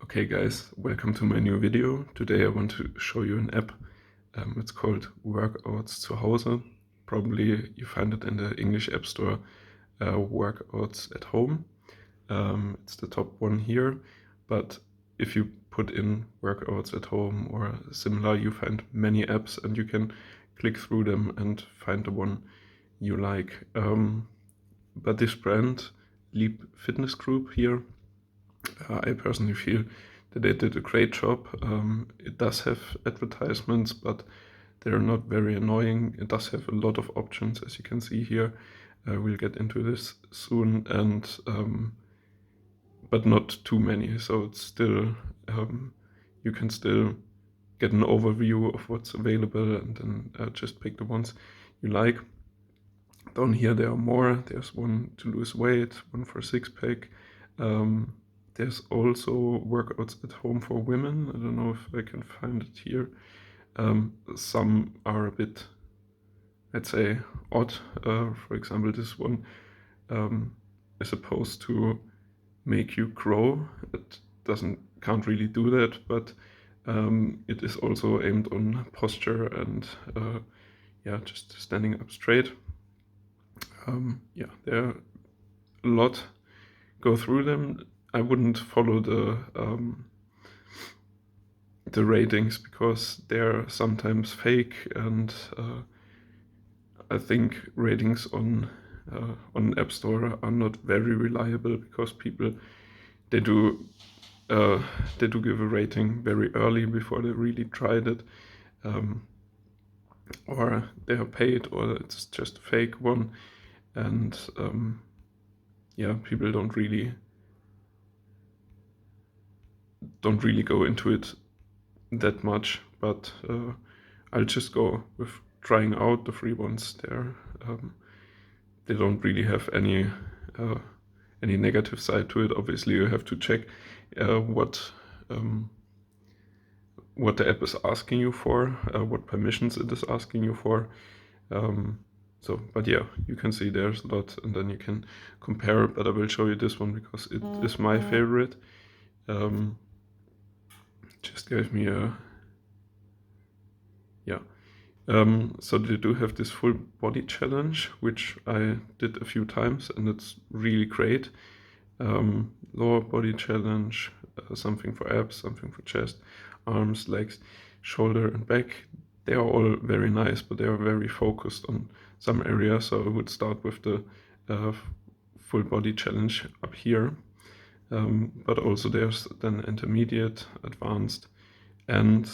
Okay guys, welcome to my new video. Today I want to show you an app. It's called Workouts Zuhause. Probably you find it in the English App Store, Workouts at Home. It's the top one here, but if you put in Workouts at Home or similar, you find many apps and you can click through them and find the one you like. But this brand, Leap Fitness Group here, I personally feel that they did a great job. It does have advertisements, but they're not very annoying. It does have a lot of options, as you can see here. We'll get into this soon, and but not too many. So it's still you can still get an overview of what's available, and then just pick the ones you like. Down here there are more. There's one to lose weight, one for six-pack. There's also workouts at home for women. I don't know if I can find it here. Some are a bit, I'd say, odd. For example, this one is supposed to make you grow. It can't really do that, but it is also aimed on posture and yeah, just standing up straight. Yeah, there are a lot. Go through them. I wouldn't follow the ratings because they're sometimes fake, and I think ratings on App Store are not very reliable because people they do give a rating very early before they really tried it, or they are paid, or it's just a fake one, and yeah, people don't really go into it that much, but I'll just go with trying out the free ones there. They don't really have any negative side to it. Obviously you have to check what the app is asking you for, what permissions it is asking you for. But yeah, you can see there's a lot, and then you can compare, but I will show you this one because it is my favorite. Just gave me a, yeah. So they do have this full body challenge, which I did a few times, and it's really great. Lower body challenge, something for abs, something for chest, arms, legs, shoulder and back. They are all very nice, but they are very focused on some areas. So I would start with the full body challenge up here. But also there's then intermediate, advanced, and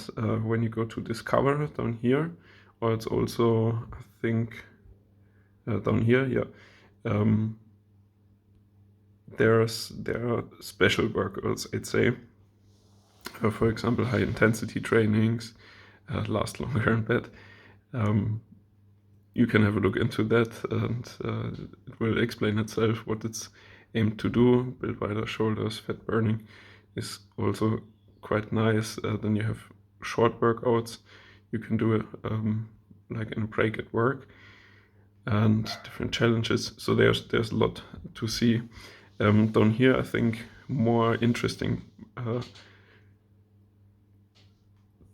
when you go to discover down here, or it's also, I think, down here, yeah, there are special workouts, I'd say. For example, high intensity trainings, last longer in bed. You can have a look into that, and it will explain itself what it's aimed to do. Build wider shoulders, fat burning is also quite nice. Then you have short workouts you can do like in a break at work, and different challenges. So there's a lot to see. Down here, I think more interesting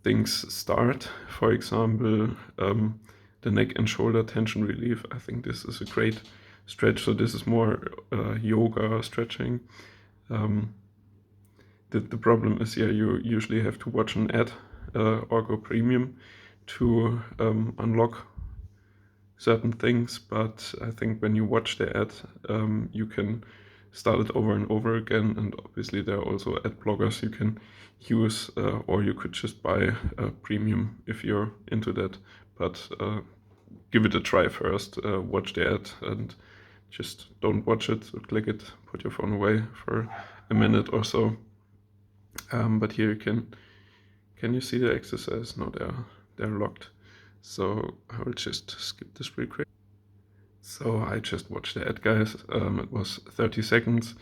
things start. For example, the neck and shoulder tension relief. I think this is a great stretch. So this is more yoga stretching. The problem is, yeah, you usually have to watch an ad or go premium to unlock certain things, but I think when you watch the ad, you can start it over and over again, and obviously there are also ad blockers you can use, or you could just buy a premium if you're into that, but give it a try first. Watch the ad and just don't watch it, so click it, put your phone away for a minute or so. But here you can you see the exercise? No, they're locked, so I will just skip this real quick. So I just watched the ad, guys. It was 30 seconds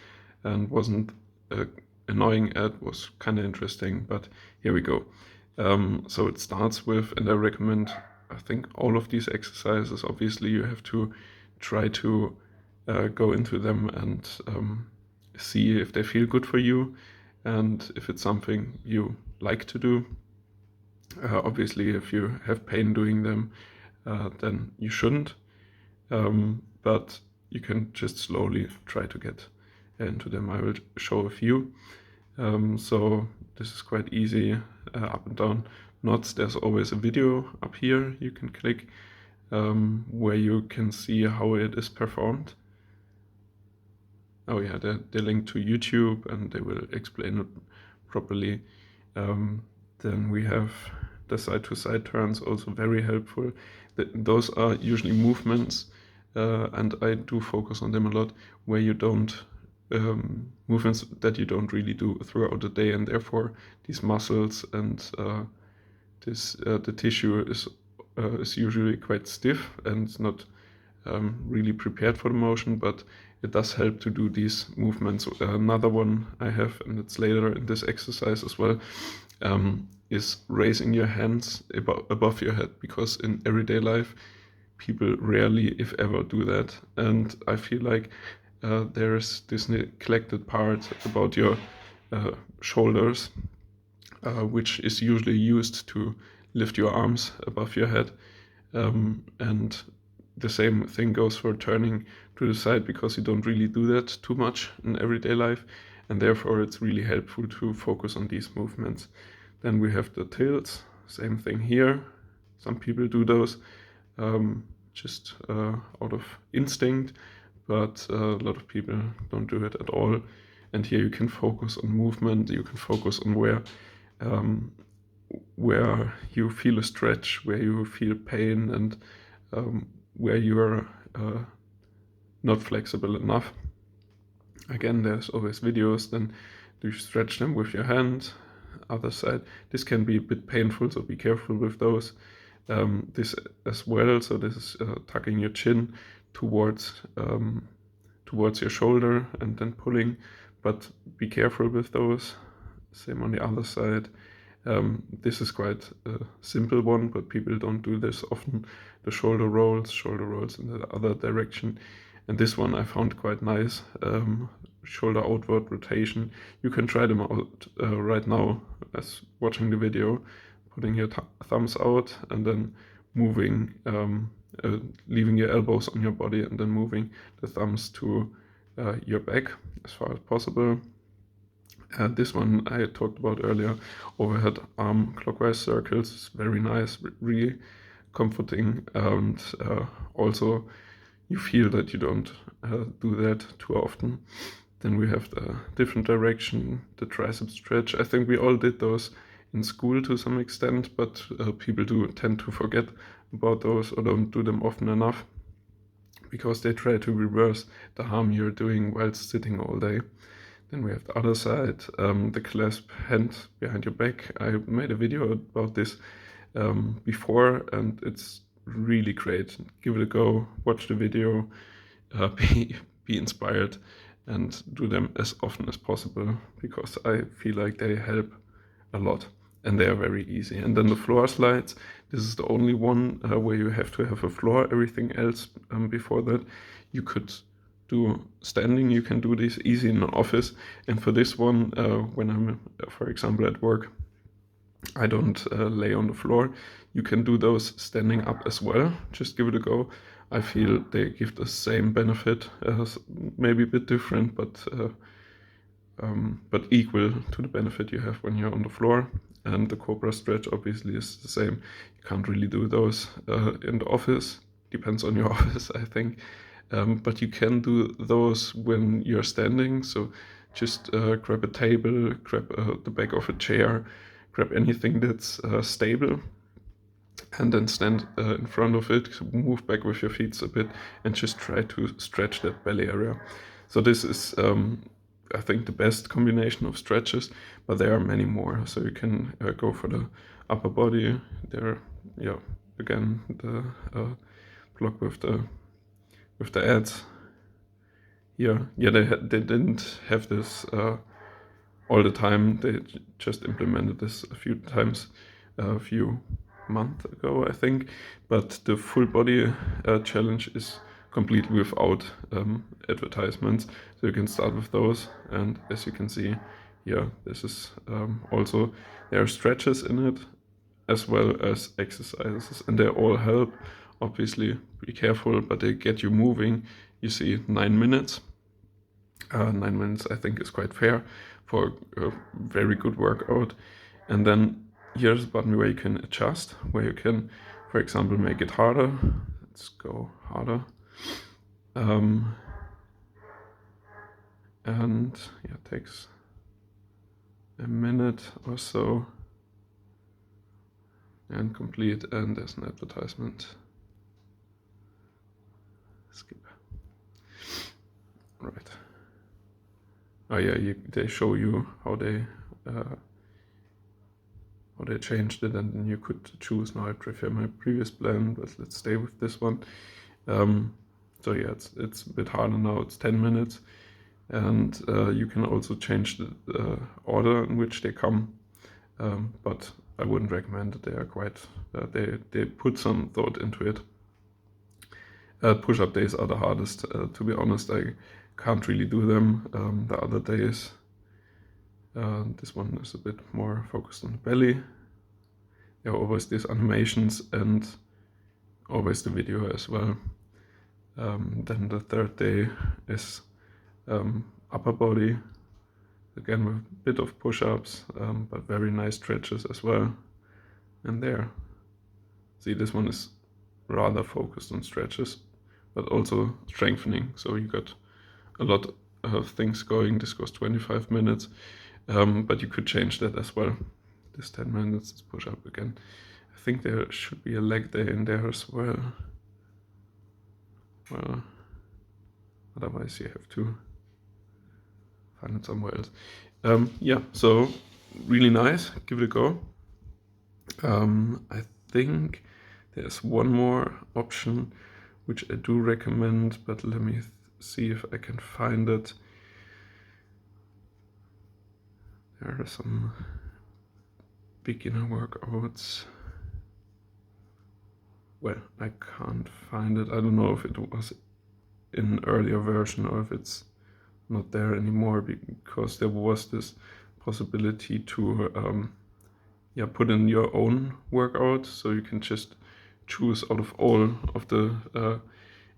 and wasn't an annoying ad, was kind of interesting, but here we go. So it starts with, and I recommend, I think, all of these exercises. Obviously you have to try to go into them and see if they feel good for you. and if it's something you like to do. Obviously, if you have pain doing them, then you shouldn't, but you can just slowly try to get into them. I will show a few. So this is quite easy, up and down knots. There's always a video up here you can click, where you can see how it is performed. Oh yeah, they're linked to YouTube and they will explain it properly. Then we have the side-to-side turns, also very helpful. Those are usually movements, and I do focus on them a lot, where you don't, movements that you don't really do throughout the day, and therefore these muscles and the tissue is usually quite stiff and not really prepared for the motion, but it does help to do these movements. Another one I have, and it's later in this exercise as well, is raising your hands above your head, because in everyday life people rarely, if ever, do that, and I feel like there's this neglected part about your shoulders, which is usually used to lift your arms above your head, and the same thing goes for turning to the side, because you don't really do that too much in everyday life, and therefore it's really helpful to focus on these movements. Then we have the tilts, same thing here. Some people do those just out of instinct, but a lot of people don't do it at all. And here you can focus on movement, you can focus on where you feel a stretch, where you feel pain, and where you are not flexible enough. Again, there's always videos. Then do you stretch them with your hand? Other side. This can be a bit painful, so be careful with those. This as well. So this is tucking your chin towards your shoulder and then pulling, but be careful with those. Same on the other side. This is quite a simple one, but people don't do this often. The shoulder rolls in the other direction. And this one I found quite nice. Shoulder outward rotation. You can try them out right now as watching the video. Putting your thumbs out and then moving, leaving your elbows on your body and then moving the thumbs to your back as far as possible. This one I talked about earlier, overhead arm clockwise circles, is very nice, really comforting, and also you feel that you don't do that too often. Then we have the different direction, the tricep stretch. I think we all did those in school to some extent, but people do tend to forget about those or don't do them often enough, because they try to reverse the harm you're doing whilst sitting all day. Then we have the other side, the clasp hand behind your back. I made a video about this before, and it's really great. Give it a go, watch the video, be inspired, and do them as often as possible, because I feel like they help a lot and they are very easy. And then the floor slides, this is the only one where you have to have a floor. Everything else before that you could do standing. You can do this easy in an office, and for this one, when I'm for example at work, I don't lay on the floor. You can do those standing up as well. Just give it a go. I feel they give the same benefit, maybe a bit different, but equal to the benefit you have when you're on the floor. And the Cobra stretch obviously is the same. You can't really do those in the office. Depends on your office, I think. But you can do those when you're standing. So just grab a table, grab the back of a chair, grab anything that's stable, and then stand in front of it, move back with your feet a bit, and just try to stretch that belly area. So this is, I think, the best combination of stretches, but there are many more. So you can go for the upper body. There, yeah, again, the block with the ads. Here, yeah, they didn't have this all the time. They just implemented this a few times, a few months ago, I think. But the full body challenge is completely without advertisements, so you can start with those, and as you can see, yeah, this is also, there are stretches in it as well as exercises, and they all help. Obviously, be careful, but they get you moving. You see 9 minutes. 9 minutes I think is quite fair for a very good workout. And then here's a button where you can adjust, where you can, for example, make it harder. Let's go harder. And yeah, it takes a minute or so and complete, and there's an advertisement. Skip. Right. Oh yeah, they show you how they changed it, and then you could choose. Now I prefer my previous plan, but let's stay with this one. So yeah, it's a bit harder now. It's 10 minutes, and you can also change the order in which they come, but I wouldn't recommend it. They are quite they put some thought into it. Push-up days are the hardest. To be honest, I can't really do them. The other days, this one is a bit more focused on the belly. There are always these animations and always the video as well. Then the third day is upper body, again with a bit of push-ups, but very nice stretches as well. And there, see, this one is rather focused on stretches, but also strengthening. So you got a lot of things going. This goes 25 minutes, but you could change that as well. This 10 minutes is push-up again. I think there should be a leg day in there as well. Well, otherwise you have to find it somewhere else. Yeah, so really nice. Give it a go. I think there's one more option which I do recommend, but let me see if I can find it. There are some beginner workouts. Well, I can't find it. I don't know if it was in an earlier version or if it's not there anymore, because there was this possibility to put in your own workout, so you can just choose out of all of the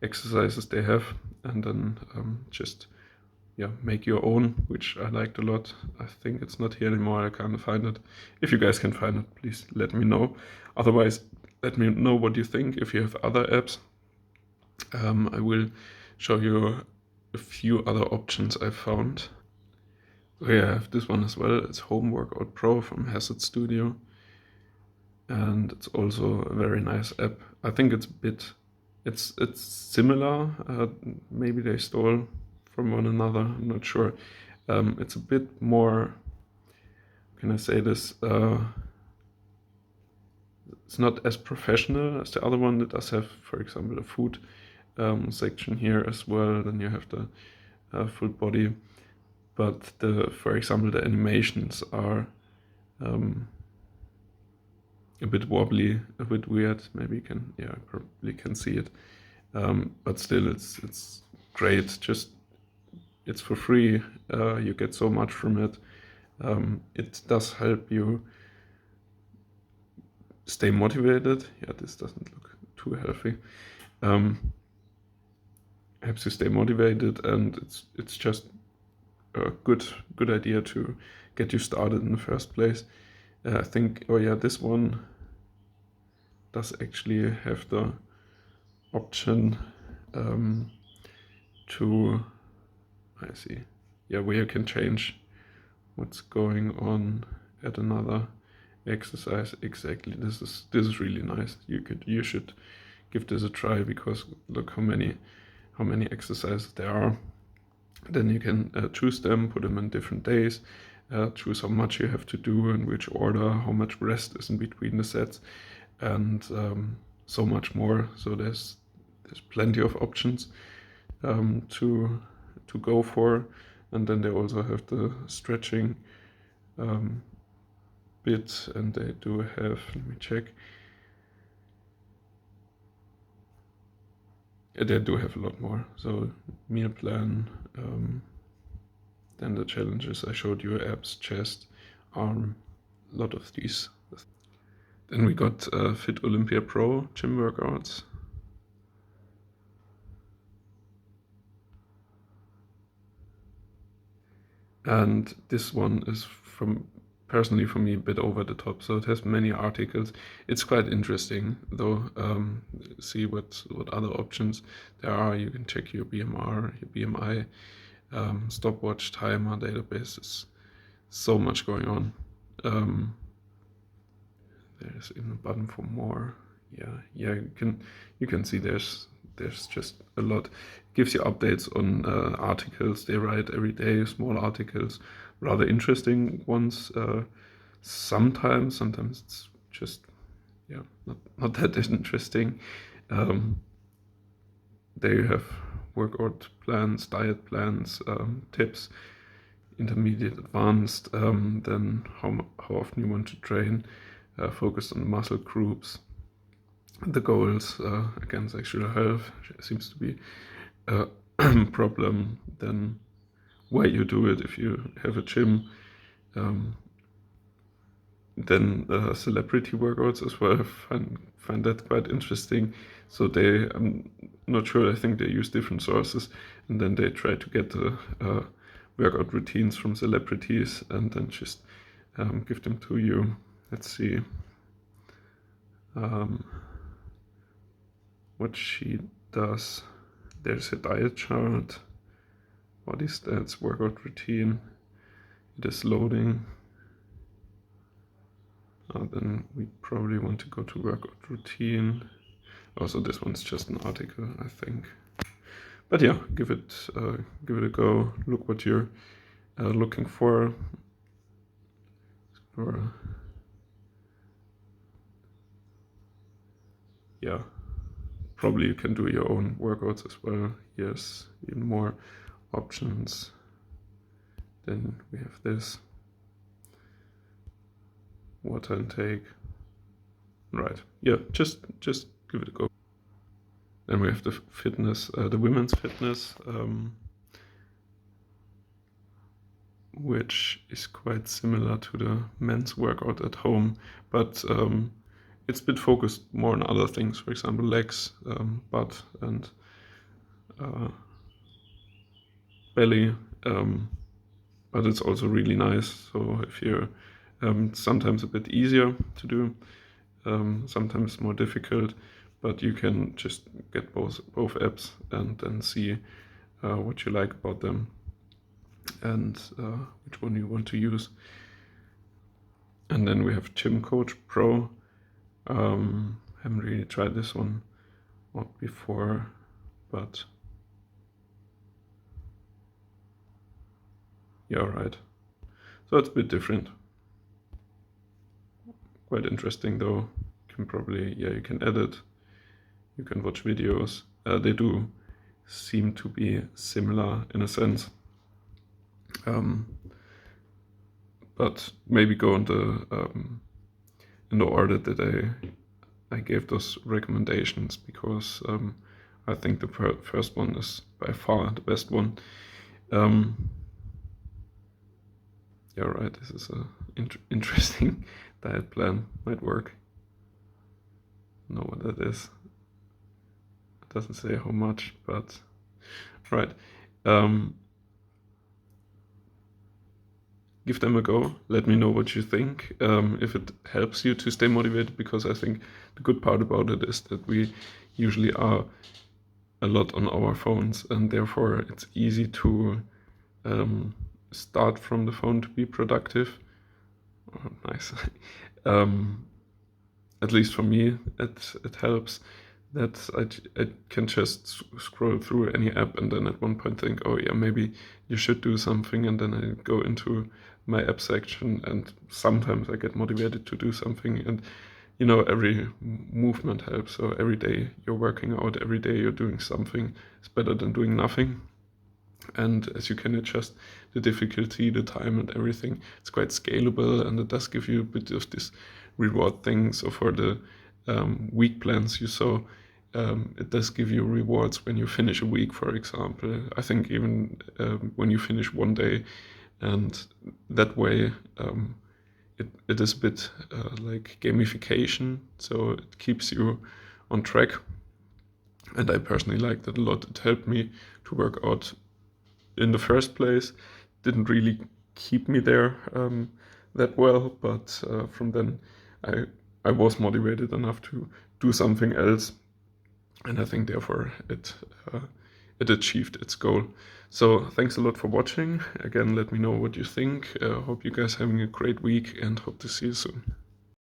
exercises they have, and then just make your own, which I liked a lot. I think it's not here anymore. I can't find it. If you guys can find it, please let me know. Otherwise, let me know what you think. If you have other apps, I will show you a few other options I found. Oh yeah, I have this one as well. It's Home Workout Pro from Hazard Studio, and it's also a very nice app. I think it's similar. Maybe they stole from one another. I'm not sure. It's a bit more. Can I say this? It's not as professional as the other one. That does have, for example, a food section here as well. Then you have the full body, but for example, the animations are a bit wobbly, a bit weird. Maybe you can, probably can see it, but still, it's great. Just it's for free. You get so much from it. It does help you stay motivated. Yeah, this doesn't look too healthy. Helps you stay motivated, and it's just a good idea to get you started in the first place. I think, oh yeah, this one does actually have the option to, I see, yeah, where you can change what's going on at another exercise. Exactly, this is really nice. You should give this a try, because look how many exercises there are. Then you can choose them, put them in different days, choose how much you have to do, in which order, how much rest is in between the sets, and so much more. So there's plenty of options to go for. And then they also have the stretching bit, and they do have, let me check, they do have a lot more. So meal plan, Then the challenges I showed you, abs, chest, arm, a lot of these. Then we got Fit Olympia Pro gym workouts. And this one is personally for me a bit over the top, so it has many articles. It's quite interesting though. See what other options there are. You can check your BMR, your BMI, stopwatch, timer, databases. So much going on. There's even a button for more. Yeah, you can see there's just a lot. It gives you updates on articles they write every day, small articles, rather interesting ones. Sometimes it's just not that interesting. There you have workout plans, diet plans, tips, intermediate, advanced, then how often you want to train, focused on the muscle groups, the goals, again, sexual health seems to be a problem, then why you do it if you have a gym, then celebrity workouts as well. I find that quite interesting. So I'm not sure, I think they use different sources, and then they try to get the workout routines from celebrities and then just give them to you. Let's see what she does. There's a diet chart, body stats, workout routine. It is loading. Then we probably want to go to workout routine. Also, this one's just an article, I think. But yeah, give it a go. Look what you're looking for. Or yeah, probably you can do your own workouts as well. Yes, even more options. Then we have this. Water intake. Right. Yeah, just give it a go. Then we have the fitness, the women's fitness, which is quite similar to the men's workout at home, but it's a bit focused more on other things. For example, legs, butt, and belly. But it's also really nice. So if you're sometimes a bit easier to do, sometimes more difficult, but you can just get both apps and then see what you like about them and which one you want to use. And then we have Gym Coach Pro. Haven't really tried this one not before, but yeah, right. So it's a bit different. Quite interesting though. You can edit, you can watch videos. They do seem to be similar in a sense. But maybe go in the order that I gave those recommendations, because I think the first one is by far the best one. Yeah, right. This is a interesting diet plan. Might work. Know what that is. It doesn't say how much, but right. Give them a go. Let me know what you think. If it helps you to stay motivated, because I think the good part about it is that we usually are a lot on our phones, and therefore it's easy to start from the phone to be productive. Oh, nice. At least for me, it helps that I can just scroll through any app and then at one point think, oh yeah, maybe you should do something, and then I go into my app section and sometimes I get motivated to do something, and every movement helps. So every day you're working out, every day you're doing something, it's better than doing nothing. And as you can adjust the difficulty, the time and everything, it's quite scalable, and it does give you a bit of this reward thing. So for the week plans you saw, it does give you rewards when you finish a week, for example. I think even when you finish one day, and that way it is a bit like gamification, so it keeps you on track. And I personally like that a lot. It helped me to work out in the first place. Didn't really keep me there that well, but from then I was motivated enough to do something else, and I think therefore it achieved its goal. So thanks a lot for watching. Again, let me know what you think. Hope you guys having a great week, and hope to see you soon.